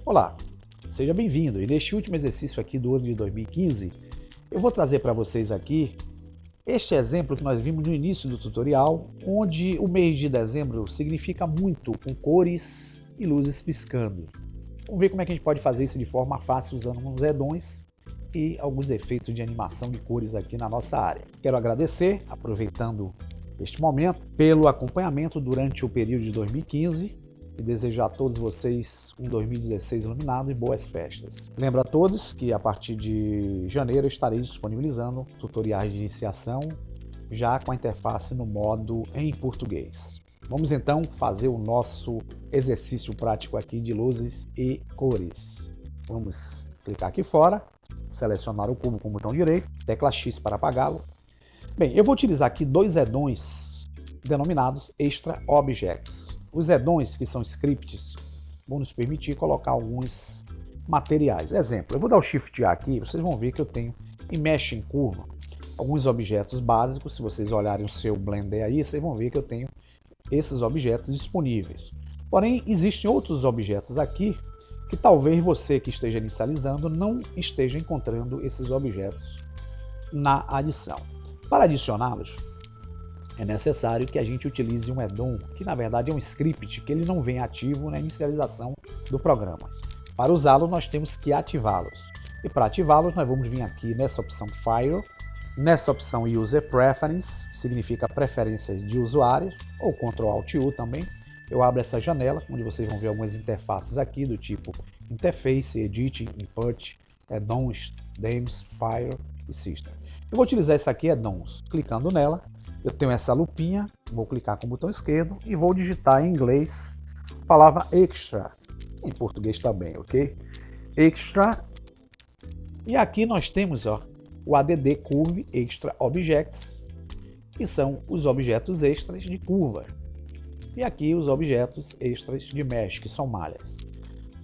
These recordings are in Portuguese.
Olá, seja bem-vindo. E neste último exercício aqui do ano de 2015, eu vou trazer para vocês aqui este exemplo que nós vimos no início do tutorial, onde o mês de dezembro significa muito com cores e luzes piscando. Vamos ver como é que a gente pode fazer isso de forma fácil usando uns addons e alguns efeitos de animação de cores aqui na nossa área. Quero agradecer, aproveitando este momento, pelo acompanhamento durante o período de 2015 e desejar a todos vocês um 2016 iluminado e boas festas. Lembro a todos que a partir de janeiro eu estarei disponibilizando tutoriais de iniciação já com a interface no modo em português. Vamos então fazer o nosso exercício prático aqui de luzes e cores. Vamos clicar aqui fora, selecionar o cubo com o botão direito, tecla X para apagá-lo. Bem, eu vou utilizar aqui dois addons denominados Extra Objects. Os addons, que são scripts, vão nos permitir colocar alguns materiais. Exemplo, eu vou dar o Shift A aqui, vocês vão ver que eu tenho em Mesh em curva alguns objetos básicos. Se vocês olharem o seu Blender aí, vocês vão ver que eu tenho esses objetos disponíveis. Porém, existem outros objetos aqui que talvez você que esteja inicializando não esteja encontrando esses objetos na adição. Para adicioná-los, é necessário que a gente utilize um addon, que na verdade é um script, que ele não vem ativo na inicialização do programa. Para usá-lo, nós temos que ativá-los. E para ativá-los, nós vamos vir aqui nessa opção File, nessa opção User Preference, que significa preferências de usuário, ou Ctrl Alt U também. Eu abro essa janela, onde vocês vão ver algumas interfaces aqui, do tipo Interface, Edit, Input, Addons, Themes, File e System. Eu vou utilizar essa aqui, Addons. Clicando nela, eu tenho essa lupinha, vou clicar com o botão esquerdo e vou digitar em inglês a palavra Extra, em português também, ok? Extra. E aqui nós temos o ADD Curve Extra Objects, que são os objetos extras de curva. E aqui os objetos extras de mesh, que são malhas.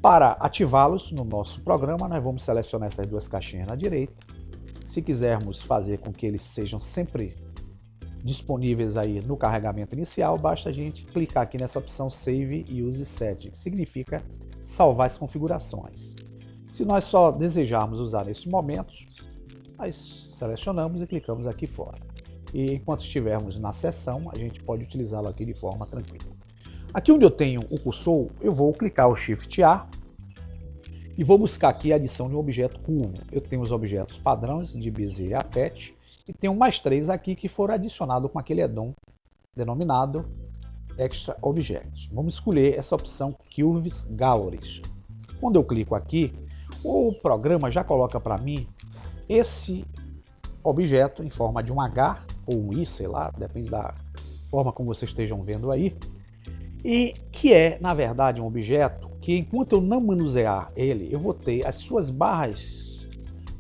Para ativá-los no nosso programa, nós vamos selecionar essas duas caixinhas na direita. Se quisermos fazer com que eles sejam sempre disponíveis aí no carregamento inicial, basta a gente clicar aqui nessa opção Save Use Set, que significa salvar as configurações. Se nós só desejarmos usar nesses momentos, nós selecionamos e clicamos aqui fora. E enquanto estivermos na seção, a gente pode utilizá-lo aqui de forma tranquila. Aqui onde eu tenho o cursor, eu vou clicar o Shift A e vou buscar aqui a adição de um objeto curvo. Eu tenho os objetos padrões de Bezier e Apet e tenho mais três aqui que foram adicionados com aquele addon denominado Extra Object. Vamos escolher essa opção Curves Galleries. Quando eu clico aqui, o programa já coloca para mim esse objeto em forma de um H ou um I, sei lá, depende da forma como vocês estejam vendo aí, e que é, na verdade, um objeto que, enquanto eu não manusear ele, eu vou ter as suas barras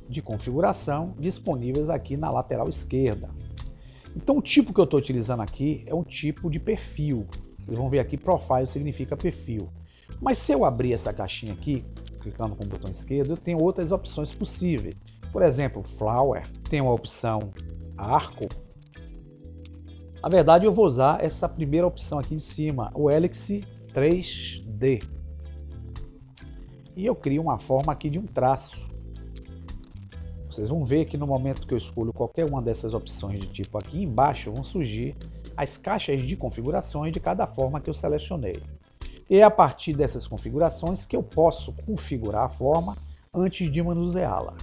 de configuração disponíveis aqui na lateral esquerda. Então o tipo que eu estou utilizando aqui é um tipo de perfil. Vocês vão ver aqui, Profile significa perfil. Mas se eu abrir essa caixinha aqui, clicando com o botão esquerdo, eu tenho outras opções possíveis. Por exemplo, Flower, tem uma opção Arco. Na verdade, eu vou usar essa primeira opção aqui em cima, o Helix 3D. E eu crio uma forma aqui de um traço. Vocês vão ver que no momento que eu escolho qualquer uma dessas opções de tipo aqui embaixo, vão surgir as caixas de configurações de cada forma que eu selecionei. E é a partir dessas configurações que eu posso configurar a forma antes de manuseá-la.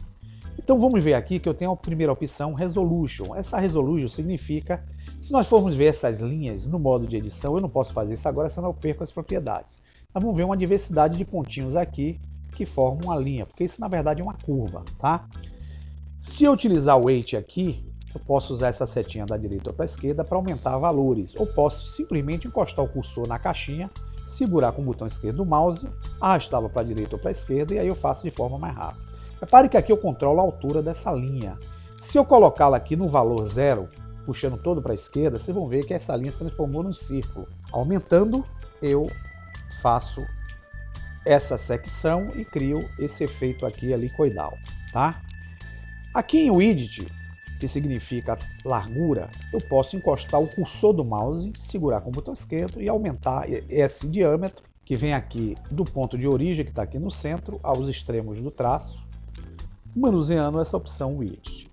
Então vamos ver aqui que eu tenho a primeira opção, Resolution. Essa Resolution significa, se nós formos ver essas linhas no modo de edição, eu não posso fazer isso agora, senão eu perco as propriedades. Nós vamos ver uma diversidade de pontinhos aqui que formam uma linha, porque isso na verdade é uma curva, tá? Se eu utilizar o Weight aqui, eu posso usar essa setinha da direita para a esquerda para aumentar valores, ou posso simplesmente encostar o cursor na caixinha, segurar com o botão esquerdo do mouse, arrastá-lo para a direita ou para a esquerda, e aí eu faço de forma mais rápida. Repare que aqui eu controlo a altura dessa linha. Se eu colocá-la aqui no valor 0, puxando todo para a esquerda, vocês vão ver que essa linha se transformou num círculo. Aumentando, eu faço essa secção e crio esse efeito aqui helicoidal, tá? Aqui em Widget, que significa largura, eu posso encostar o cursor do mouse, segurar com o botão esquerdo e aumentar esse diâmetro, que que vem aqui do ponto de origem, que está aqui no centro, aos extremos do traço, manuseando essa opção Width.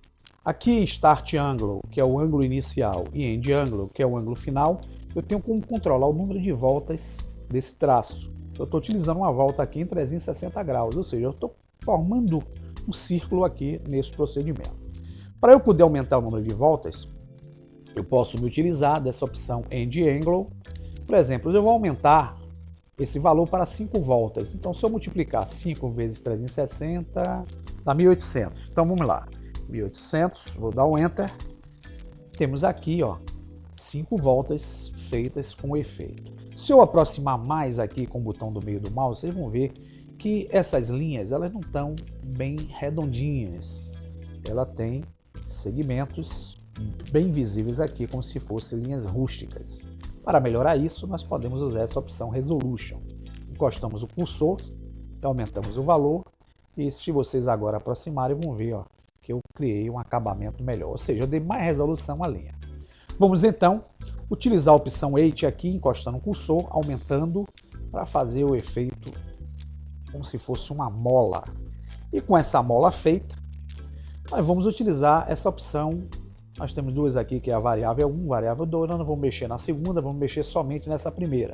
Aqui em Start Angle, que é o ângulo inicial, e End Angle, que é o ângulo final, eu tenho como controlar o número de voltas desse traço. Eu estou utilizando uma volta aqui em 360 graus, ou seja, eu estou formando um círculo aqui nesse procedimento. Para eu poder aumentar o número de voltas, eu posso me utilizar dessa opção End Angle. Por exemplo, eu vou aumentar esse valor para 5 voltas. Então, se eu multiplicar 5 vezes 360, dá 1800. Então, vamos lá. 1800, vou dar um Enter. Temos aqui, ó, 5 voltas feitas com o efeito. Se eu aproximar mais aqui com o botão do meio do mouse, vocês vão ver que essas linhas, elas não estão bem redondinhas. Ela tem segmentos bem visíveis aqui, como se fossem linhas rústicas. Para melhorar isso, nós podemos usar essa opção Resolution. Encostamos o cursor, aumentamos o valor, e se vocês agora aproximarem, vão ver, ó, que eu criei um acabamento melhor, ou seja, eu dei mais resolução à linha. Vamos então utilizar a opção 8 aqui, encostando o cursor, aumentando, para fazer o efeito como se fosse uma mola. E com essa mola feita, nós vamos utilizar essa opção. Nós temos duas aqui, que é a variável 1, variável 2, nós não vamos mexer na segunda, vamos mexer somente nessa primeira.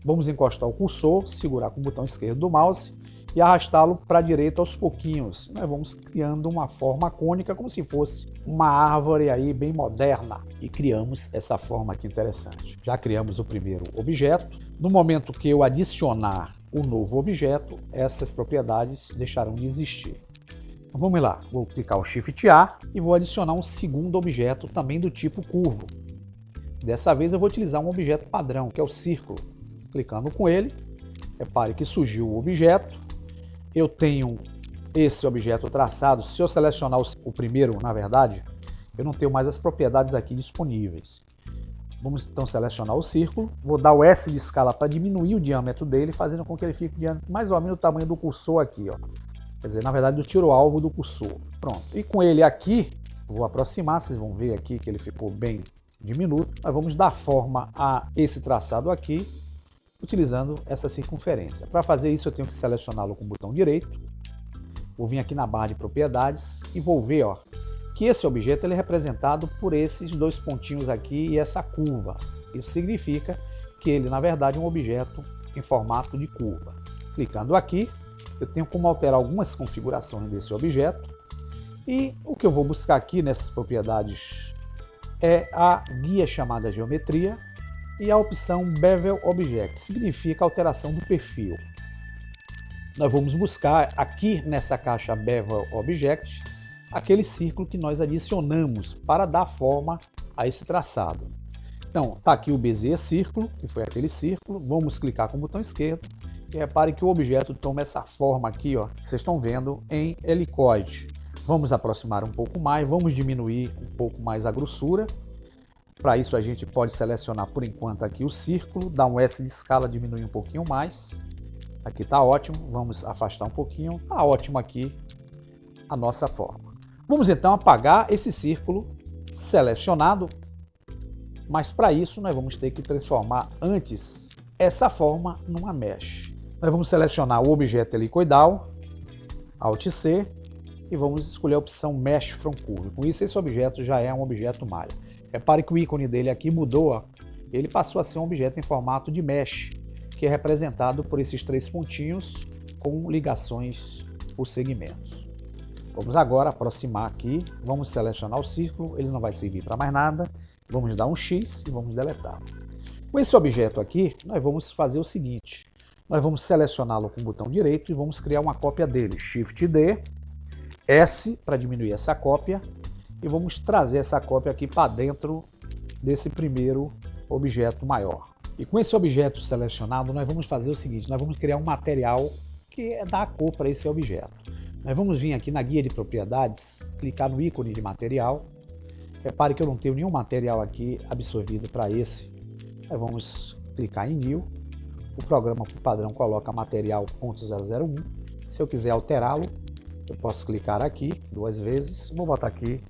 Vamos encostar o cursor, segurar com o botão esquerdo do mouse e arrastá-lo para a direita aos pouquinhos. Nós vamos criando uma forma cônica, como se fosse uma árvore aí bem moderna. E criamos essa forma aqui interessante. Já criamos o primeiro objeto. No momento que eu adicionar o novo objeto, essas propriedades deixarão de existir. Então, vamos lá, vou clicar o Shift A e vou adicionar um segundo objeto também do tipo curvo. Dessa vez eu vou utilizar um objeto padrão, que é o círculo. Clicando com ele, repare que surgiu o objeto. Eu tenho esse objeto traçado. Se eu selecionar o primeiro, na verdade, eu não tenho mais as propriedades aqui disponíveis. Vamos então selecionar o círculo. Vou dar o S de escala para diminuir o diâmetro dele, fazendo com que ele fique mais ou menos o tamanho do cursor aqui, ó. Quer dizer, na verdade, do tiro-alvo do cursor. Pronto. E com ele aqui, vou aproximar, vocês vão ver aqui que ele ficou bem diminuto. Nós vamos dar forma a esse traçado aqui, utilizando essa circunferência. Para fazer isso, eu tenho que selecioná-lo com o botão direito. Vou vir aqui na barra de propriedades e vou ver, ó, que esse objeto ele é representado por esses dois pontinhos aqui e essa curva. Isso significa que ele, na verdade, é um objeto em formato de curva. Clicando aqui, eu tenho como alterar algumas configurações desse objeto. E o que eu vou buscar aqui nessas propriedades é a guia chamada Geometria e a opção Bevel Object, significa alteração do perfil. Nós vamos buscar aqui nessa caixa Bevel Object aquele círculo que nós adicionamos para dar forma a esse traçado. Então, está aqui o Bezier Círculo, que foi aquele círculo. Vamos clicar com o botão esquerdo e repare que o objeto toma essa forma aqui, ó, que vocês estão vendo em helicoide. Vamos aproximar um pouco mais, vamos diminuir um pouco mais a grossura. Para isso a gente pode selecionar por enquanto aqui o círculo, dar um S de escala, diminuir um pouquinho mais. Aqui está ótimo, vamos afastar um pouquinho, está ótimo aqui a nossa forma. Vamos então apagar esse círculo selecionado, mas para isso nós vamos ter que transformar antes essa forma numa mesh. Nós vamos selecionar o objeto helicoidal, Alt C, e vamos escolher a opção Mesh from Curve. Com isso, esse objeto já é um objeto malha. Repare que o ícone dele aqui mudou, ó. Ele passou a ser um objeto em formato de mesh, que é representado por esses três pontinhos com ligações por segmentos. Vamos agora aproximar aqui, vamos selecionar o círculo, ele não vai servir para mais nada. Vamos dar um X e vamos deletar. Com esse objeto aqui, nós vamos fazer o seguinte. Nós vamos selecioná-lo com o botão direito e vamos criar uma cópia dele. Shift D, S para diminuir essa cópia. E vamos trazer essa cópia aqui para dentro desse primeiro objeto maior. E com esse objeto selecionado, nós vamos fazer o seguinte. Nós vamos criar um material que é dar a cor para esse objeto. Nós vamos vir aqui na guia de propriedades, clicar no ícone de material. Repare que eu não tenho nenhum material aqui absorvido para esse. Nós vamos clicar em New. O programa por padrão coloca material .001. Se eu quiser alterá-lo, eu posso clicar aqui 2 vezes. Vou botar aqui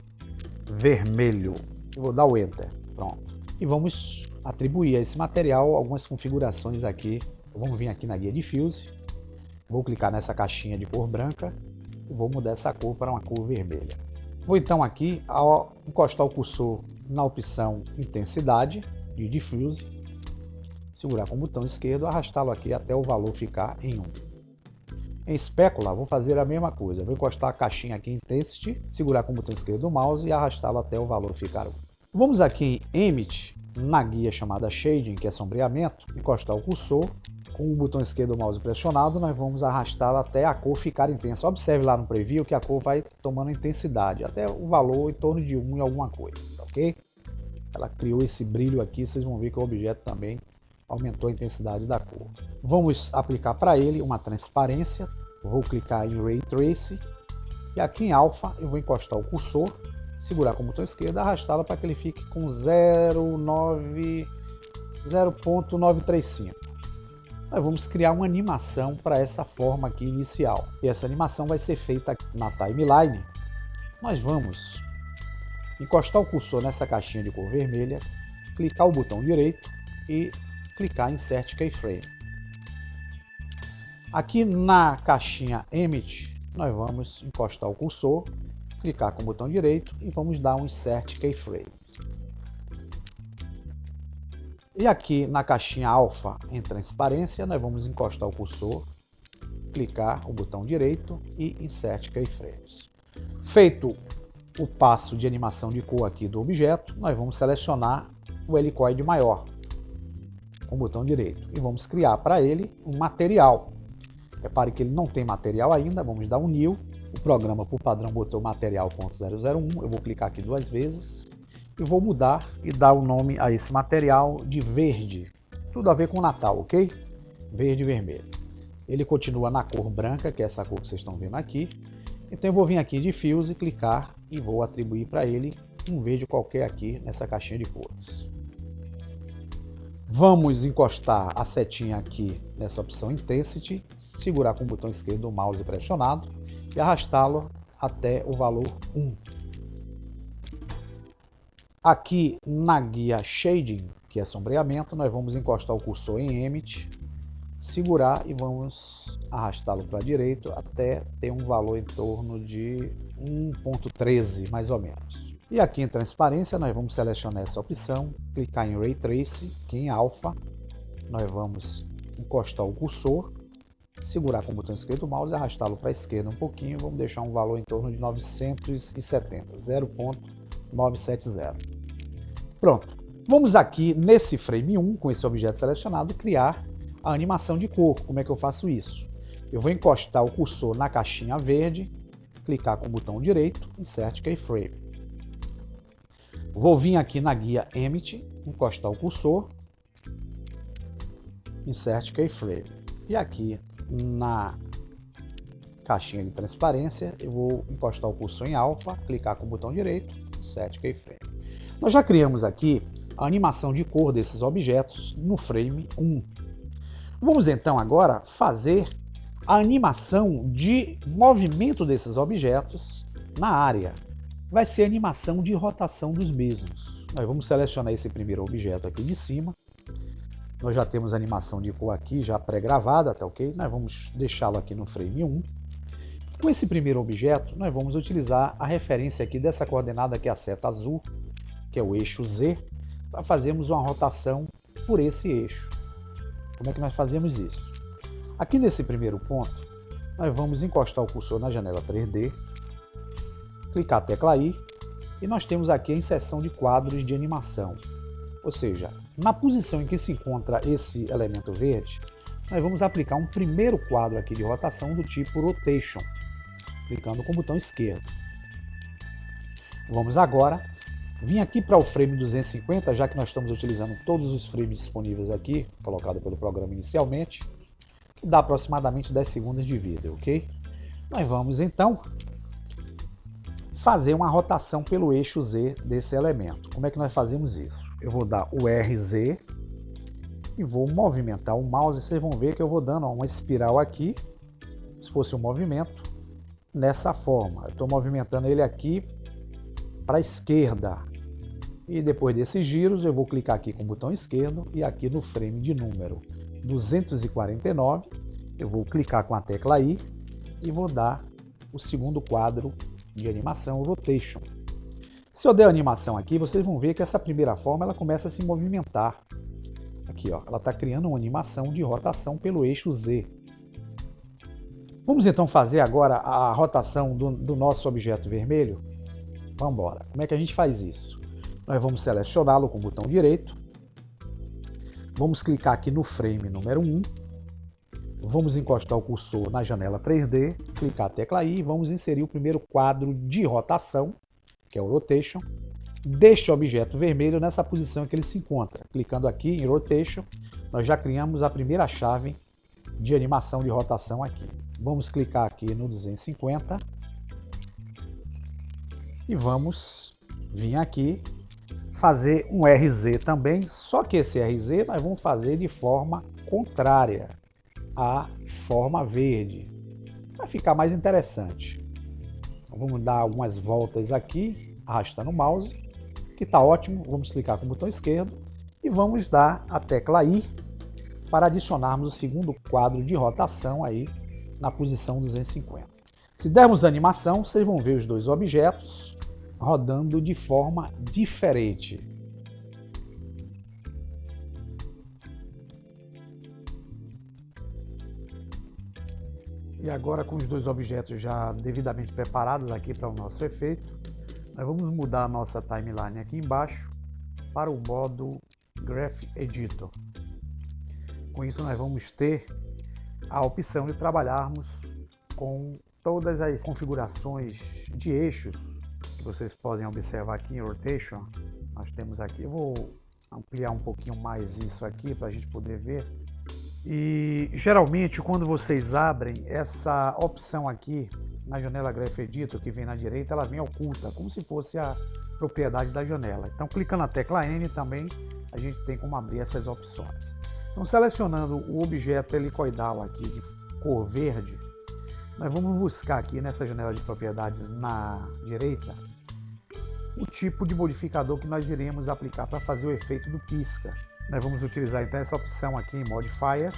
vermelho. Eu vou dar o Enter. Pronto. E vamos atribuir a esse material algumas configurações aqui Vamos vir aqui na guia Diffuse, vou clicar nessa caixinha de cor branca e vou mudar essa cor para uma cor vermelha. Vou então aqui ao encostar o cursor na opção Intensidade de Diffuse, segurar com o botão esquerdo, arrastá-lo aqui até o valor ficar em 1. Em Specular, vou fazer a mesma coisa, vou encostar a caixinha aqui em Intensity, segurar com o botão esquerdo do mouse e arrastá-lo até o valor ficar 1. Vamos aqui em Emit, na guia chamada Shading, que é sombreamento, encostar o cursor, com o botão esquerdo do mouse pressionado, nós vamos arrastá-la até a cor ficar intensa. Observe lá no preview que a cor vai tomando intensidade, até o valor em torno de 1 em alguma coisa, ok? Ela criou esse brilho aqui, vocês vão ver que o objeto também aumentou a intensidade da cor. Vamos aplicar para ele uma transparência, vou clicar em Ray Trace, e aqui em Alpha eu vou encostar o cursor, segurar com o botão esquerdo, arrastá-la para que ele fique com 0.935. Nós vamos criar uma animação para essa forma aqui inicial. E essa animação vai ser feita na timeline. Nós vamos encostar o cursor nessa caixinha de cor vermelha, clicar o botão direito e clicar em Insert Keyframe. Aqui na caixinha Emit, nós vamos encostar o cursor, clicar com o botão direito e vamos dar um Insert Keyframe. E aqui na caixinha Alpha em transparência, nós vamos encostar o cursor, clicar o botão direito e Insert Keyframes. Feito o passo de animação de cor aqui do objeto, nós vamos selecionar o helicoide maior com o botão direito e vamos criar para ele um material. Repare que ele não tem material ainda, vamos dar um New. O programa por padrão botou material.001, eu vou clicar aqui 2 vezes. E vou mudar e dar o nome a esse material de verde. Tudo a ver com o Natal, ok? Verde e vermelho. Ele continua na cor branca, que é essa cor que vocês estão vendo aqui. Então eu vou vir aqui em Diffuse, clicar e vou atribuir para ele um verde qualquer aqui nessa caixinha de cores. Vamos encostar a setinha aqui nessa opção Intensity, segurar com o botão esquerdo do mouse pressionado e arrastá-lo até o valor 1. Aqui na guia Shading, que é sombreamento, nós vamos encostar o cursor em Emit, segurar e vamos arrastá-lo para a direita até ter um valor em torno de 1.13, mais ou menos. E aqui em transparência, nós vamos selecionar essa opção, clicar em Ray Trace, aqui em Alpha, nós vamos encostar o cursor, segurar com o botão esquerdo do mouse e arrastá-lo para a esquerda um pouquinho, vamos deixar um valor em torno de 970, 0.970. Pronto. Vamos aqui nesse frame 1, com esse objeto selecionado, criar a animação de cor. Como é que eu faço isso? Eu vou encostar o cursor na caixinha verde, clicar com o botão direito, Insert Keyframe. Vou vir aqui na guia Emit, encostar o cursor, Insert Keyframe. E aqui na caixinha de transparência, eu vou encostar o cursor em Alpha, clicar com o botão direito, Insert Keyframe. Nós já criamos aqui a animação de cor desses objetos no frame 1. Vamos então agora fazer a animação de movimento desses objetos na área. Vai ser a animação de rotação dos mesmos. Nós vamos selecionar esse primeiro objeto aqui de cima. Nós já temos a animação de cor aqui já pré-gravada, tá ok? Nós vamos deixá-lo aqui no frame 1. Com esse primeiro objeto, nós vamos utilizar a referência aqui dessa coordenada que é a seta azul, que é o eixo Z, para fazermos uma rotação por esse eixo. Como é que nós fazemos isso? Aqui nesse primeiro ponto, nós vamos encostar o cursor na janela 3D, clicar a tecla I, e nós temos aqui a inserção de quadros de animação. Ou seja, na posição em que se encontra esse elemento verde, nós vamos aplicar um primeiro quadro aqui de rotação do tipo Rotation, clicando com o botão esquerdo. Vamos agora vir aqui para o frame 250, já que nós estamos utilizando todos os frames disponíveis aqui, colocado pelo programa inicialmente, que dá aproximadamente 10 segundos de vídeo, ok? Nós vamos então fazer uma rotação pelo eixo Z desse elemento. Como é que nós fazemos isso? Eu vou dar o RZ e vou movimentar o mouse. Vocês vão ver que eu vou dando uma espiral aqui, se fosse um movimento, nessa forma. Eu estou movimentando ele aqui para a esquerda. E depois desses giros eu vou clicar aqui com o botão esquerdo e aqui no frame de número. 249, eu vou clicar com a tecla I e vou dar o segundo quadro de animação, Rotation. Se eu der a animação aqui, vocês vão ver que essa primeira forma ela começa a se movimentar. Aqui, ó, ela está criando uma animação de rotação pelo eixo Z. Vamos então fazer agora a rotação do nosso objeto vermelho? Vamos embora. Como é que a gente faz isso? Nós vamos selecioná-lo com o botão direito. Vamos clicar aqui no frame número 1. Vamos encostar o cursor na janela 3D, clicar a tecla I e vamos inserir o primeiro quadro de rotação, que é o Rotation, deste objeto vermelho nessa posição que ele se encontra. Clicando aqui em Rotation, nós já criamos a primeira chave de animação de rotação aqui. Vamos clicar aqui no 250 e vamos vir aqui fazer um RZ também, só que esse RZ nós vamos fazer de forma contrária à forma verde, para ficar mais interessante. Então, vamos dar algumas voltas aqui, arrastando o mouse, que está ótimo. Vamos clicar com o botão esquerdo e vamos dar a tecla I para adicionarmos o segundo quadro de rotação aí na posição 250. Se dermos animação, vocês vão ver os dois objetos rodando de forma diferente. E agora, com os dois objetos já devidamente preparados aqui para o nosso efeito, nós vamos mudar a nossa timeline aqui embaixo para o modo Graph Editor. Com isso nós vamos ter a opção de trabalharmos com todas as configurações de eixos que vocês podem observar aqui em Rotation. Nós temos aqui, eu vou ampliar um pouquinho mais isso aqui para a gente poder ver. E geralmente quando vocês abrem essa opção aqui na janela Graph Editor que vem na direita, ela vem oculta, como se fosse a propriedade da janela. Então clicando na tecla N também a gente tem como abrir essas opções. Então selecionando o objeto helicoidal aqui de cor verde, nós vamos buscar aqui nessa janela de propriedades na direita o tipo de modificador que nós iremos aplicar para fazer o efeito do pisca. Nós vamos utilizar então essa opção aqui em Modifier,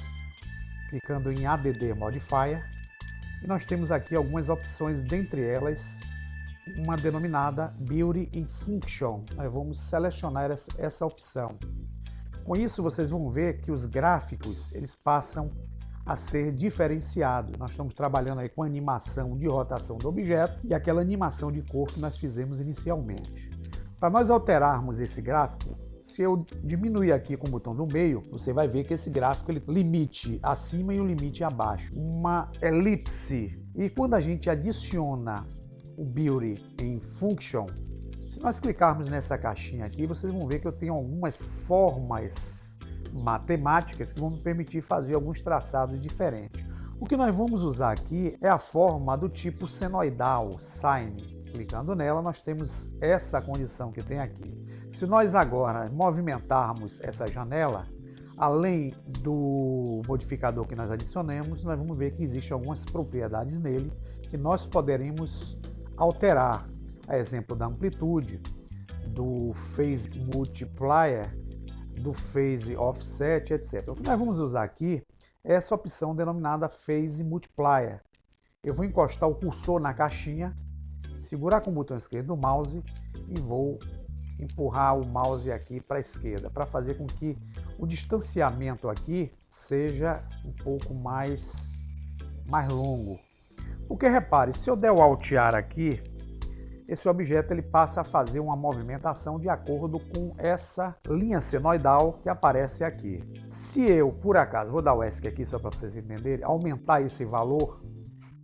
clicando em ADD Modifier, e nós temos aqui algumas opções, dentre elas uma denominada Beauty in Function. Nós vamos selecionar essa opção. Com isso vocês vão ver que os gráficos eles passam a ser diferenciados. Nós estamos trabalhando aí com a animação de rotação do objeto e aquela animação de cor que nós fizemos inicialmente. Para nós alterarmos esse gráfico, se eu diminuir aqui com o botão do meio, você vai ver que esse gráfico ele limite acima e o limite abaixo. Uma elipse. E quando a gente adiciona o Beauty in Function, se nós clicarmos nessa caixinha aqui, vocês vão ver que eu tenho algumas formas matemáticas que vão me permitir fazer alguns traçados diferentes. O que nós vamos usar aqui é a forma do tipo senoidal, sine. Clicando nela, nós temos essa condição que tem aqui. Se nós agora movimentarmos essa janela, além do modificador que nós adicionamos, nós vamos ver que existem algumas propriedades nele que nós poderemos alterar. A exemplo da amplitude, do Phase Multiplier, do Phase Offset, etc. O que nós vamos usar aqui é essa opção denominada Phase Multiplier. Eu vou encostar o cursor na caixinha, segurar com o botão esquerdo do mouse e vou empurrar o mouse aqui para a esquerda, para fazer com que o distanciamento aqui seja um pouco mais longo. Porque repare, se eu der o Alt+A aqui, esse objeto ele passa a fazer uma movimentação de acordo com essa linha senoidal que aparece aqui. Se eu, por acaso, vou dar o ESC aqui só para vocês entenderem, aumentar esse valor,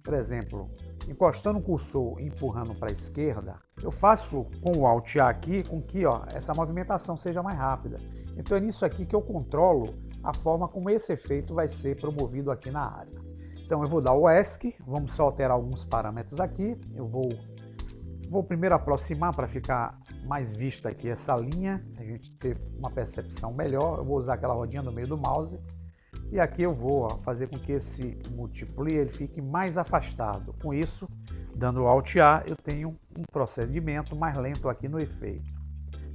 por exemplo, encostando o cursor e empurrando para a esquerda, eu faço com o Alt+A aqui com que essa movimentação seja mais rápida. Então é nisso aqui que eu controlo a forma como esse efeito vai ser promovido aqui na área. Então eu vou dar o ESC, vamos só alterar alguns parâmetros aqui, eu vou primeiro aproximar para ficar mais vista aqui essa linha, a gente ter uma percepção melhor. Eu vou usar aquela rodinha no meio do mouse e aqui eu vou fazer com que esse multiplier ele fique mais afastado. Com isso, dando o Alt+A, eu tenho um procedimento mais lento aqui no efeito.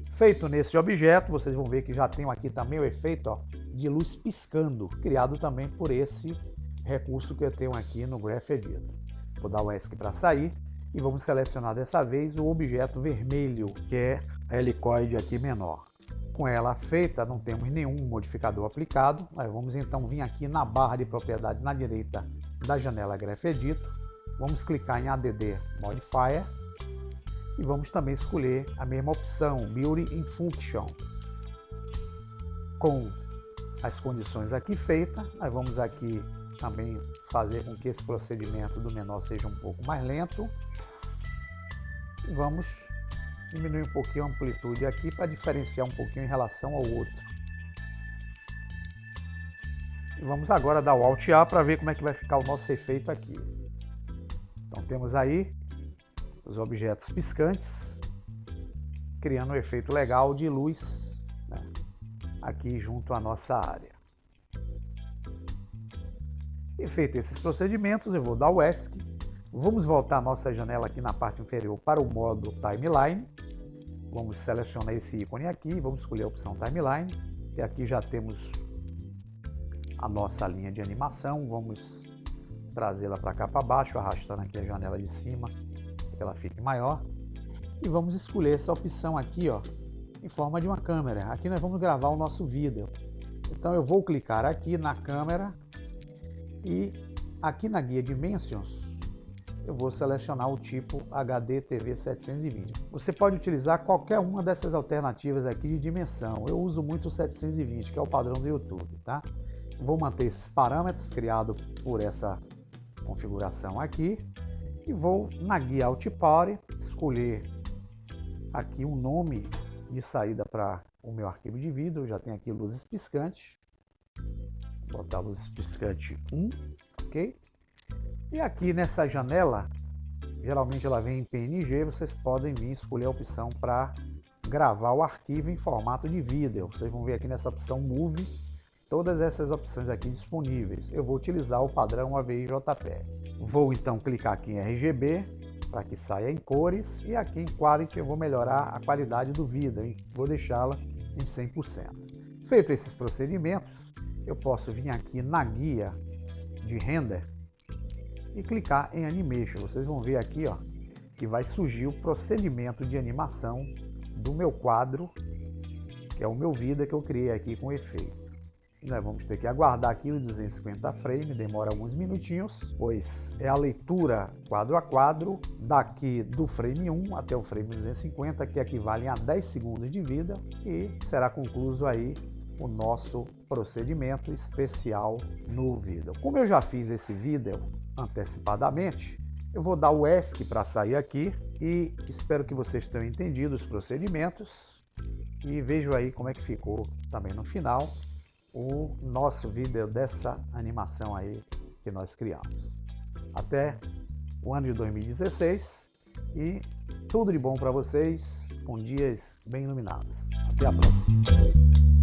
Feito nesse objeto, vocês vão ver que já tenho aqui também o efeito de luz piscando, criado também por esse recurso que eu tenho aqui no Graph Editor. Vou dar o ESC para sair e vamos selecionar dessa vez o objeto vermelho, que é a helicoide aqui menor. Com ela feita, não temos nenhum modificador aplicado. Nós vamos então vir aqui na barra de propriedades na direita da janela Graph Editor. Vamos clicar em Add Modifier e vamos também escolher a mesma opção, Beauty in Function. Com as condições aqui feitas, nós vamos aqui também fazer com que esse procedimento do menor seja um pouco mais lento. E vamos diminuir um pouquinho a amplitude aqui para diferenciar um pouquinho em relação ao outro. E vamos agora dar o Alt A para ver como é que vai ficar o nosso efeito aqui. Então temos aí os objetos piscantes, criando um efeito legal de luz, né, aqui junto à nossa área. E feito esses procedimentos, eu vou dar o ESC. Vamos voltar a nossa janela aqui na parte inferior para o modo Timeline. Vamos selecionar esse ícone aqui, vamos escolher a opção Timeline. E aqui já temos a nossa linha de animação. Vamos trazê-la para cá para baixo, arrastando aqui a janela de cima, para que ela fique maior. E vamos escolher essa opção aqui, ó, em forma de uma câmera. Aqui nós vamos gravar o nosso vídeo. Então eu vou clicar aqui na câmera e aqui na guia Dimensions eu vou selecionar o tipo HD TV 720. Você pode utilizar qualquer uma dessas alternativas aqui de dimensão. Eu uso muito o 720, que é o padrão do YouTube, tá? Vou manter esses parâmetros criados por essa configuração aqui e vou na guia Alt Power escolher aqui um nome de saída para o meu arquivo de vídeo. Eu já tenho aqui luzes piscantes. Vou botar luzes piscante 1, ok? E aqui nessa janela, geralmente ela vem em PNG, vocês podem vir escolher a opção para gravar o arquivo em formato de vídeo. Vocês vão ver aqui nessa opção Move, todas essas opções aqui disponíveis. Eu vou utilizar o padrão AVI JPEG. Vou então clicar aqui em RGB, para que saia em cores, e aqui em Quality eu vou melhorar a qualidade do vídeo, hein? Vou deixá-la em 100%. Feito esses procedimentos, eu posso vir aqui na guia de Render, e clicar em Animation. Vocês vão ver aqui, ó, que vai surgir o procedimento de animação do meu quadro, que é o meu vídeo que eu criei aqui com efeito. E nós vamos ter que aguardar aqui os 250 frames, demora alguns minutinhos, pois é a leitura quadro a quadro, daqui do frame 1 até o frame 250, que equivalem a 10 segundos de vida, e será concluído aí o nosso procedimento especial no vídeo. Como eu já fiz esse vídeo antecipadamente, eu vou dar o ESC para sair aqui e espero que vocês tenham entendido os procedimentos e vejo aí como é que ficou também no final o nosso vídeo dessa animação aí que nós criamos. Até o ano de 2016 e tudo de bom para vocês, com dias bem iluminados. Até a próxima.